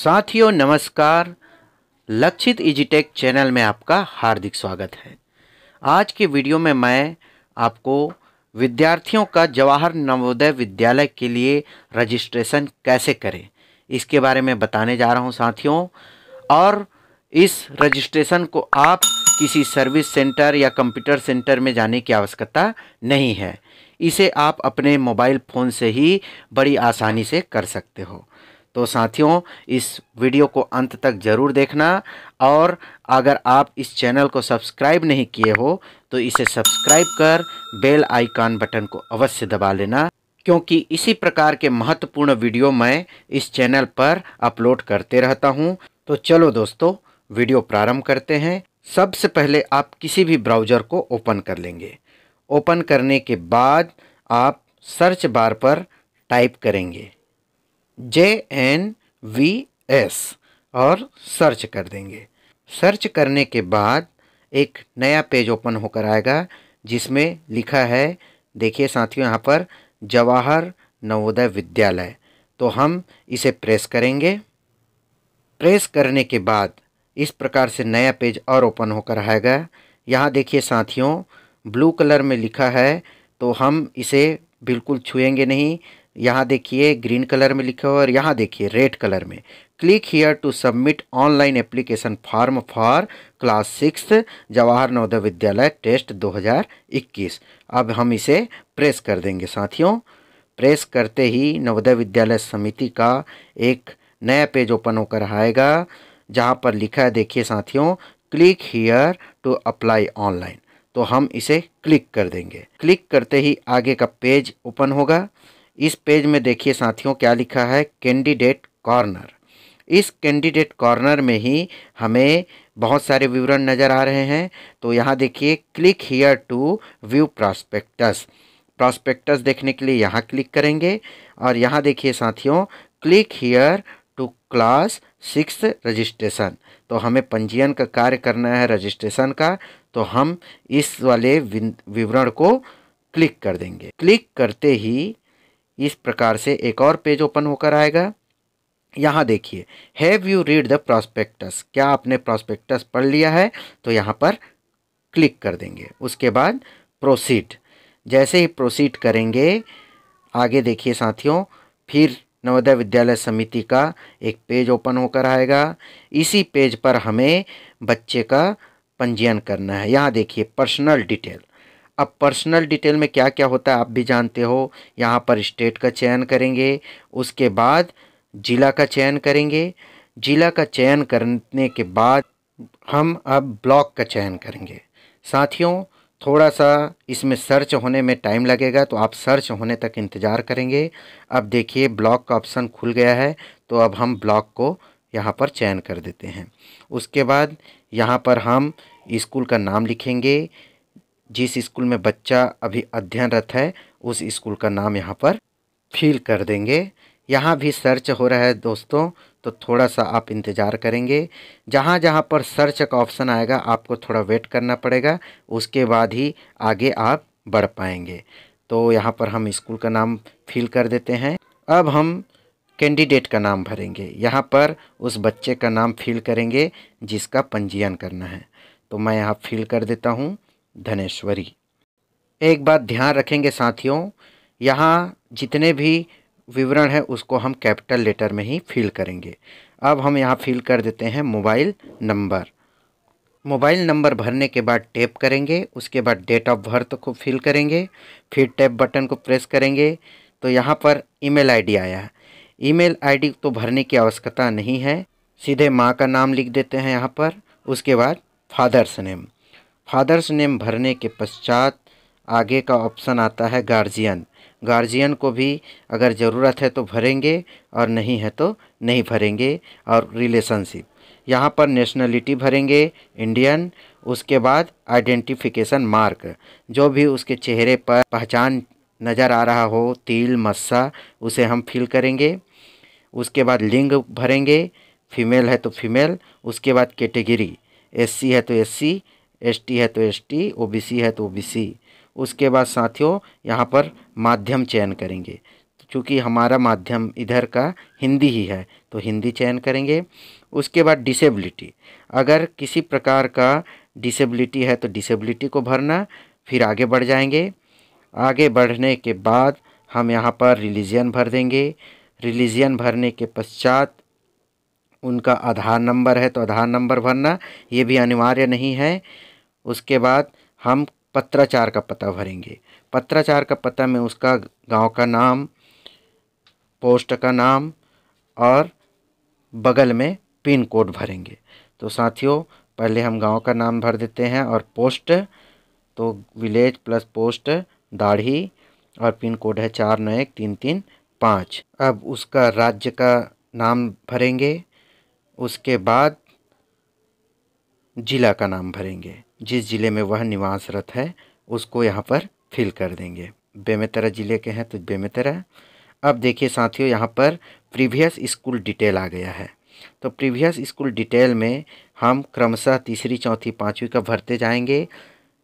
साथियों नमस्कार। लक्षित इजीटेक चैनल में आपका हार्दिक स्वागत है। आज की वीडियो में मैं आपको विद्यार्थियों का जवाहर नवोदय विद्यालय के लिए रजिस्ट्रेशन कैसे करें इसके बारे में बताने जा रहा हूं साथियों। और इस रजिस्ट्रेशन को आप किसी सर्विस सेंटर या कंप्यूटर सेंटर में जाने की आवश्यकता नहीं है। इसे आप अपने मोबाइल फ़ोन से ही बड़ी आसानी से कर सकते हो। तो साथियों इस वीडियो को अंत तक ज़रूर देखना, और अगर आप इस चैनल को सब्सक्राइब नहीं किए हो तो इसे सब्सक्राइब कर बेल आइकन बटन को अवश्य दबा लेना, क्योंकि इसी प्रकार के महत्वपूर्ण वीडियो मैं इस चैनल पर अपलोड करते रहता हूं। तो चलो दोस्तों वीडियो प्रारंभ करते हैं। सबसे पहले आप किसी भी ब्राउज़र को ओपन कर लेंगे। ओपन करने के बाद आप सर्च बार पर टाइप करेंगे JNVS और सर्च कर देंगे। सर्च करने के बाद एक नया पेज ओपन होकर आएगा जिसमें लिखा है, देखिए साथियों यहाँ पर जवाहर नवोदय विद्यालय। तो हम इसे प्रेस करेंगे। प्रेस करने के बाद इस प्रकार से नया पेज और ओपन होकर आएगा। यहाँ देखिए साथियों ब्लू कलर में लिखा है, तो हम इसे बिल्कुल छुएंगे नहीं। यहाँ देखिए ग्रीन कलर में लिखा हुआ है और यहाँ देखिए रेड कलर में click here to submit online application form for class 6 Jawahar Navodaya Vidyalaya test 2021। अब हम इसे प्रेस कर देंगे साथियों। प्रेस करते ही नवोदय विद्यालय समिति का एक नया पेज ओपन होकर आएगा जहाँ पर लिखा है, देखिए साथियों click here to apply online. तो हम इसे क्लिक कर देंगे। क्लिक करते ही आगे का पेज ओपन होगा। इस पेज में देखिए साथियों क्या लिखा है, कैंडिडेट कॉर्नर। इस कैंडिडेट कॉर्नर में ही हमें बहुत सारे विवरण नज़र आ रहे हैं। तो यहाँ देखिए click here to view prospectus. Prospectus देखने के लिए यहाँ क्लिक करेंगे और यहाँ देखिए साथियों click here to class 6 registration. तो हमें पंजीयन का कार्य करना है रजिस्ट्रेशन का, तो हम इस वाले विवरण को क्लिक कर देंगे। क्लिक करते ही इस प्रकार से एक और पेज ओपन होकर आएगा। यहाँ देखिए have you read the prospectus, क्या आपने प्रॉस्पेक्टस पढ़ लिया है? तो यहाँ पर क्लिक कर देंगे। उसके बाद प्रोसीड। जैसे ही प्रोसीड करेंगे आगे देखिए साथियों फिर नवोदय विद्यालय समिति का एक पेज ओपन होकर आएगा। इसी पेज पर हमें बच्चे का पंजीयन करना है। यहाँ देखिए पर्सनल डिटेल। अब पर्सनल डिटेल में क्या क्या होता है आप भी जानते हो। यहाँ पर स्टेट का चयन करेंगे, उसके बाद जिला का चयन करेंगे। जिला का चयन करने के बाद हम अब ब्लॉक का चयन करेंगे। साथियों थोड़ा सा इसमें सर्च होने में टाइम लगेगा, तो आप सर्च होने तक इंतज़ार करेंगे। अब देखिए ब्लॉक का ऑप्शन खुल गया है, तो अब हम ब्लॉक को यहाँ पर चयन कर देते हैं। उसके बाद यहाँ पर हम स्कूल का नाम लिखेंगे। जिस स्कूल में बच्चा अभी अध्ययनरत है उस स्कूल का नाम यहाँ पर फिल कर देंगे। यहाँ भी सर्च हो रहा है दोस्तों, तो थोड़ा सा आप इंतज़ार करेंगे। जहाँ जहाँ पर सर्च का ऑप्शन आएगा आपको थोड़ा वेट करना पड़ेगा, उसके बाद ही आगे आप बढ़ पाएंगे। तो यहाँ पर हम स्कूल का नाम फिल कर देते हैं। अब हम कैंडिडेट का नाम भरेंगे। यहाँ पर उस बच्चे का नाम फिल करेंगे जिसका पंजीयन करना है। तो मैं यहाँ फिल कर देता हूँ धनेश्वरी। एक बात ध्यान रखेंगे साथियों, यहाँ जितने भी विवरण है उसको हम कैपिटल लेटर में ही फिल करेंगे। अब हम यहाँ फिल कर देते हैं मोबाइल नंबर। मोबाइल नंबर भरने के बाद टैप करेंगे, उसके बाद डेट ऑफ बर्थ को फिल करेंगे, फिर टैप बटन को प्रेस करेंगे। तो यहाँ पर ईमेल आईडी आया है। ईमेल आईडी तो भरने की आवश्यकता नहीं है, सीधे माँ का नाम लिख देते हैं यहाँ पर। उसके बाद फादर्स नेम। फादर्स नेम भरने के पश्चात आगे का ऑप्शन आता है गार्जियन। गार्जियन को भी अगर ज़रूरत है तो भरेंगे और नहीं है तो नहीं भरेंगे। और रिलेशनशिप, यहाँ पर नेशनलिटी भरेंगे इंडियन। उसके बाद आइडेंटिफिकेशन मार्क, जो भी उसके चेहरे पर पहचान नज़र आ रहा हो, तिल मस्सा, उसे हम फिल करेंगे। उसके बाद लिंग भरेंगे, फीमेल है तो फीमेल। उसके बाद कैटेगरी, SC है तो SC, ST है तो ST, OBC है तो OBC। उसके बाद साथियों यहाँ पर माध्यम चयन करेंगे। तो क्योंकि हमारा माध्यम इधर का हिंदी ही है तो हिंदी चयन करेंगे। उसके बाद डिसेबिलिटी, अगर किसी प्रकार का डिसेबिलिटी है तो डिसेबिलिटी को भरना, फिर आगे बढ़ जाएंगे। आगे बढ़ने के बाद हम यहाँ पर रिलीजन भर देंगे। रिलीजन भरने के पश्चात उनका आधार नंबर है तो आधार नंबर भरना, ये भी अनिवार्य नहीं है। उसके बाद हम पत्राचार का पता भरेंगे। पत्राचार का पता में उसका गांव का नाम, पोस्ट का नाम और बगल में पिन कोड भरेंगे। तो साथियों पहले हम गांव का नाम भर देते हैं और पोस्ट, तो विलेज प्लस पोस्ट दाढ़ी और पिन कोड है 491335। अब उसका राज्य का नाम भरेंगे। उसके बाद जिला का नाम भरेंगे, जिस जिले में वह निवासरत है उसको यहाँ पर फिल कर देंगे। बेमेतरा जिले के हैं तो बेमेतरा। अब देखिए साथियों यहाँ पर प्रीवियस स्कूल डिटेल आ गया है। तो प्रीवियस स्कूल डिटेल में हम क्रमशः तीसरी, चौथी, पाँचवीं का भरते जाएंगे।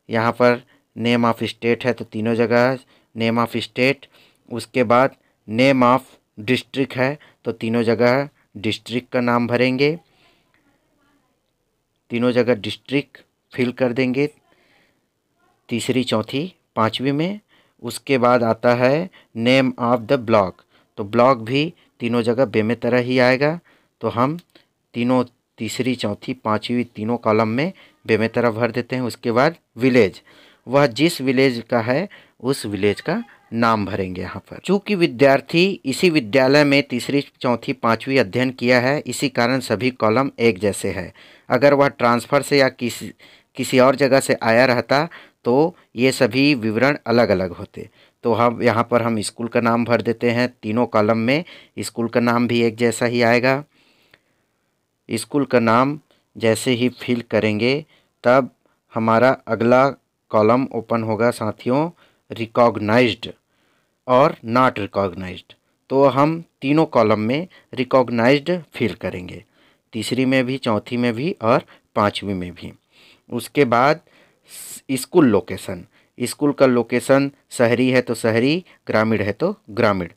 यहाँ पर नेम ऑफ स्टेट है तो तीनों जगह नेम ऑफ स्टेट। उसके बाद नेम ऑफ डिस्ट्रिक्ट है तो तीनों जगह डिस्ट्रिक्ट का नाम भरेंगे, तीनों जगह डिस्ट्रिक्ट फिल कर देंगे तीसरी, चौथी, पाँचवीं में। उसके बाद आता है नेम ऑफ द ब्लॉक, तो ब्लॉक भी तीनों जगह बेमेतरा ही आएगा। तो हम तीनों तीसरी, चौथी, पाँचवीं तीनों कॉलम में बेमेतरा भर देते हैं। उसके बाद विलेज, वह जिस विलेज का है उस विलेज का नाम भरेंगे यहाँ पर। चूँकि विद्यार्थी इसी विद्यालय में तीसरी, चौथी, पाँचवीं अध्ययन किया है, इसी कारण सभी कॉलम एक जैसे हैं। अगर वह ट्रांसफ़र से या किसी और जगह से आया रहता तो ये सभी विवरण अलग अलग होते। तो हम यहाँ पर हम स्कूल का नाम भर देते हैं। तीनों कॉलम में स्कूल का नाम भी एक जैसा ही आएगा। स्कूल का नाम जैसे ही फिल करेंगे तब हमारा अगला कॉलम ओपन होगा साथियों, रिकॉग्नाइज्ड और नॉट रिकॉग्नाइज्ड। तो हम तीनों कॉलम में रिकॉग्नाइज्ड फिल करेंगे, तीसरी में भी, चौथी में भी और पाँचवीं में भी। उसके बाद स्कूल लोकेशन, स्कूल का लोकेशन शहरी है तो शहरी, ग्रामीण है तो ग्रामीण।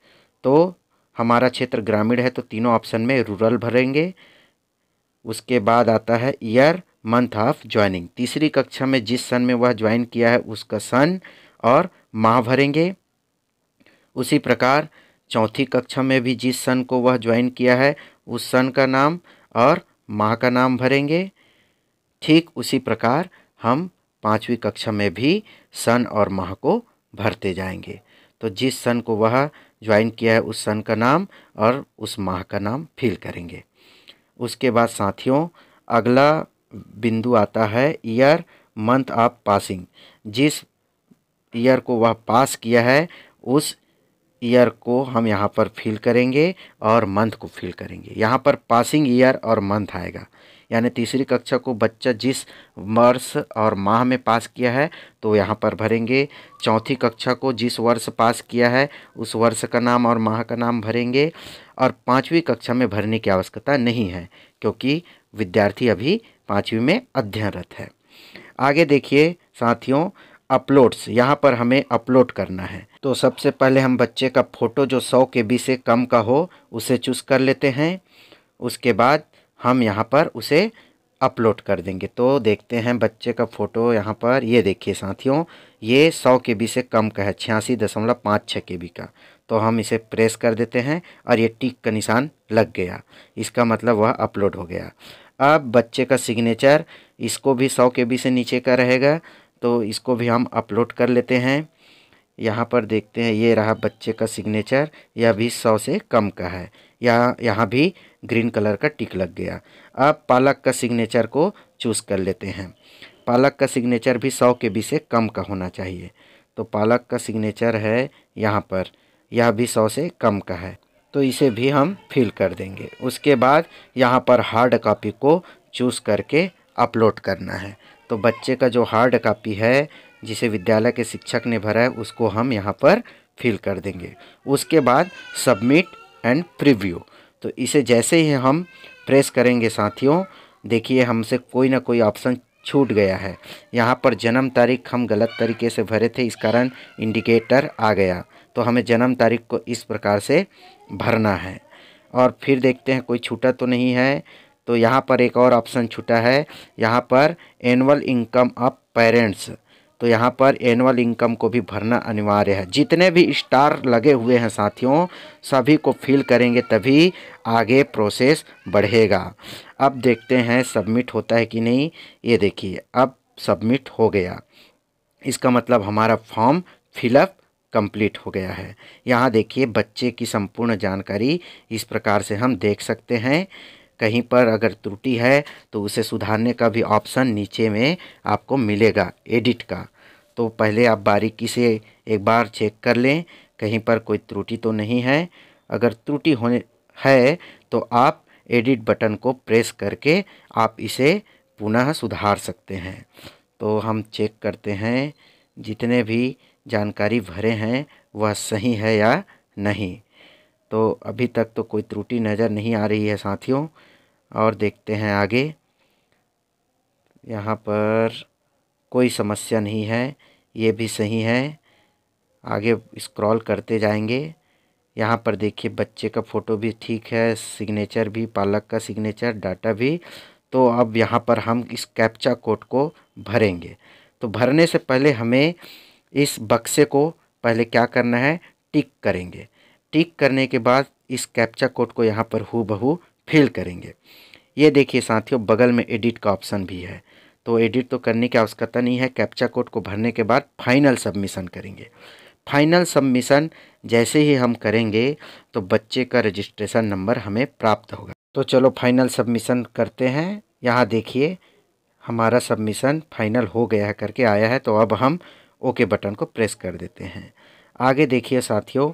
तो हमारा क्षेत्र ग्रामीण है तो तीनों ऑप्शन में रूरल भरेंगे। उसके बाद आता है ईयर, मंथ ऑफ ज्वाइनिंग, तीसरी कक्षा में जिस सन में वह ज्वाइन किया है उसका सन और माह भरेंगे। उसी प्रकार चौथी कक्षा में भी जिस सन को वह ज्वाइन किया है उस सन का नाम और माह का नाम भरेंगे। ठीक उसी प्रकार हम पाँचवीं कक्षा में भी सन और माह को भरते जाएंगे। तो जिस सन को वह ज्वाइन किया है उस सन का नाम और उस माह का नाम फिल करेंगे। उसके बाद साथियों अगला बिंदु आता है ईयर, मंथ ऑफ पासिंग, जिस ईयर को वह पास किया है उस ईयर को हम यहाँ पर फिल करेंगे और मंथ को फिल करेंगे। यहाँ पर पासिंग ईयर और मंथ आएगा, यानी तीसरी कक्षा को बच्चा जिस वर्ष और माह में पास किया है तो यहाँ पर भरेंगे। चौथी कक्षा को जिस वर्ष पास किया है उस वर्ष का नाम और माह का नाम भरेंगे। और पाँचवीं कक्षा में भरने की आवश्यकता नहीं है क्योंकि विद्यार्थी अभी पाँचवीं में अध्ययनरत है। आगे देखिए साथियों अपलोड्स, यहाँ पर हमें अपलोड करना है। तो सबसे पहले हम बच्चे का फ़ोटो जो 100 KB से कम का हो उसे चूज़ कर लेते हैं। उसके बाद हम यहाँ पर उसे अपलोड कर देंगे। तो देखते हैं बच्चे का फ़ोटो, यहाँ पर ये देखिए साथियों ये 100 KB से कम का है, 86.56 KB का। तो हम इसे प्रेस कर देते हैं और ये टिक का निशान लग गया, इसका मतलब वह अपलोड हो गया। अब बच्चे का सिग्नेचर, इसको भी 100 KB से नीचे का रहेगा तो इसको भी हम अपलोड कर लेते हैं। यहाँ पर देखते हैं ये रहा बच्चे का सिग्नेचर, यह भी 100 से कम का है, यहाँ भी ग्रीन कलर का टिक लग गया। अब पालक का सिग्नेचर को चूज़ कर लेते हैं। पालक का सिग्नेचर भी 100 KB से कम का होना चाहिए। तो पालक का सिग्नेचर है यहाँ पर, यह भी 100 से कम का है तो इसे भी हम फिल कर देंगे। उसके बाद यहाँ पर हार्ड कॉपी को चूज़ करके अपलोड करना है। तो बच्चे का जो हार्ड कॉपी है जिसे विद्यालय के शिक्षक ने भरा है उसको हम यहाँ पर फिल कर देंगे। उसके बाद सबमिट एंड प्रीव्यू, तो इसे जैसे ही हम प्रेस करेंगे साथियों देखिए हमसे कोई ना कोई ऑप्शन छूट गया है। यहाँ पर जन्म तारीख हम गलत तरीके से भरे थे, इस कारण इंडिकेटर आ गया। तो हमें जन्म तारीख को इस प्रकार से भरना है। और फिर देखते हैं कोई छूटा तो नहीं है, तो यहाँ पर एक और ऑप्शन छूटा है, यहाँ पर एनुअल इनकम ऑफ पेरेंट्स। तो यहाँ पर एनुअल इनकम को भी भरना अनिवार्य है। जितने भी स्टार लगे हुए हैं साथियों, सभी को फिल करेंगे तभी आगे प्रोसेस बढ़ेगा। अब देखते हैं सबमिट होता है कि नहीं। ये देखिए अब सबमिट हो गया, इसका मतलब हमारा फॉर्म फिलअप कंप्लीट हो गया है। यहाँ देखिए बच्चे की संपूर्ण जानकारी इस प्रकार से हम देख सकते हैं। कहीं पर अगर त्रुटि है तो उसे सुधारने का भी ऑप्शन नीचे में आपको मिलेगा, एडिट का। तो पहले आप बारीकी से एक बार चेक कर लें कहीं पर कोई त्रुटि तो नहीं है। अगर त्रुटि होने है तो आप एडिट बटन को प्रेस करके आप इसे पुनः सुधार सकते हैं। तो हम चेक करते हैं जितने भी जानकारी भरे हैं वह सही है या नहीं। तो अभी तक तो कोई त्रुटि नज़र नहीं आ रही है साथियों। और देखते हैं आगे, यहाँ पर कोई समस्या नहीं है, ये भी सही है। आगे स्क्रॉल करते जाएंगे। यहाँ पर देखिए बच्चे का फ़ोटो भी ठीक है, सिग्नेचर भी, पालक का सिग्नेचर, डाटा भी। तो अब यहाँ पर हम इस कैप्चा कोड को भरेंगे। तो भरने से पहले हमें इस बक्से को पहले क्या करना है, टिक करेंगे। टिक करने के बाद इस कैप्चा कोड को यहाँ पर हूबहू फिल करेंगे। ये देखिए साथियों बगल में एडिट का ऑप्शन भी है, तो एडिट तो करने की आवश्यकता नहीं है। कैप्चा कोड को भरने के बाद फाइनल सबमिशन करेंगे। फाइनल सबमिशन जैसे ही हम करेंगे तो बच्चे का रजिस्ट्रेशन नंबर हमें प्राप्त होगा। तो चलो फाइनल सबमिशन करते हैं। यहाँ देखिए हमारा सबमिशन फाइनल हो गया है करके आया है, तो अब हम ओके बटन को प्रेस कर देते हैं। आगे देखिए साथियों,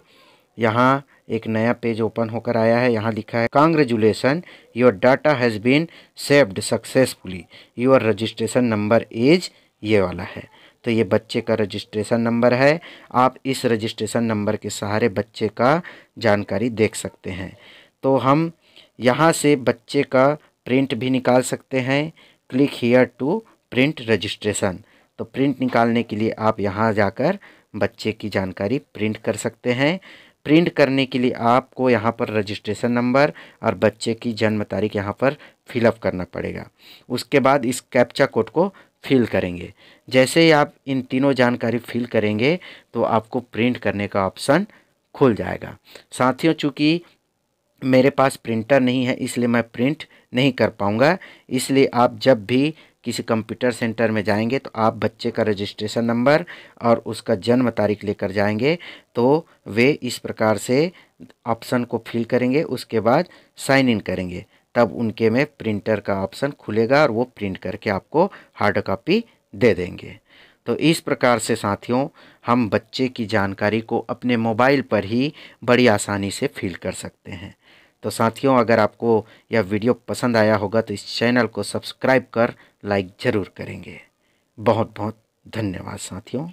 यहाँ एक नया पेज ओपन होकर आया है। यहाँ लिखा है congratulation, your data has been saved successfully, your registration number is, ये वाला है। तो ये बच्चे का रजिस्ट्रेशन नंबर है। आप इस रजिस्ट्रेशन नंबर के सहारे बच्चे का जानकारी देख सकते हैं। तो हम यहाँ से बच्चे का प्रिंट भी निकाल सकते हैं। Click here to print registration. तो प्रिंट निकालने के लिए आप यहाँ जाकर बच्चे की जानकारी प्रिंट कर सकते हैं। प्रिंट करने के लिए आपको यहाँ पर रजिस्ट्रेशन नंबर और बच्चे की जन्म तारीख यहाँ पर फिलअप करना पड़ेगा। उसके बाद इस कैप्चा कोड को फिल करेंगे। जैसे ही आप इन तीनों जानकारी फिल करेंगे तो आपको प्रिंट करने का ऑप्शन खुल जाएगा। साथियों चूँकि मेरे पास प्रिंटर नहीं है इसलिए मैं प्रिंट नहीं कर पाऊँगा, इसलिए आप जब भी किसी कंप्यूटर सेंटर में जाएंगे तो आप बच्चे का रजिस्ट्रेशन नंबर और उसका जन्म तारीख लेकर जाएंगे। तो वे इस प्रकार से ऑप्शन को फिल करेंगे, उसके बाद साइन इन करेंगे, तब उनके में प्रिंटर का ऑप्शन खुलेगा और वो प्रिंट करके आपको हार्ड कॉपी दे देंगे। तो इस प्रकार से साथियों हम बच्चे की जानकारी को अपने मोबाइल पर ही बड़ी आसानी से फिल कर सकते हैं। तो साथियों अगर आपको यह वीडियो पसंद आया होगा तो इस चैनल को सब्सक्राइब कर लाइक ज़रूर करेंगे। बहुत बहुत धन्यवाद साथियों।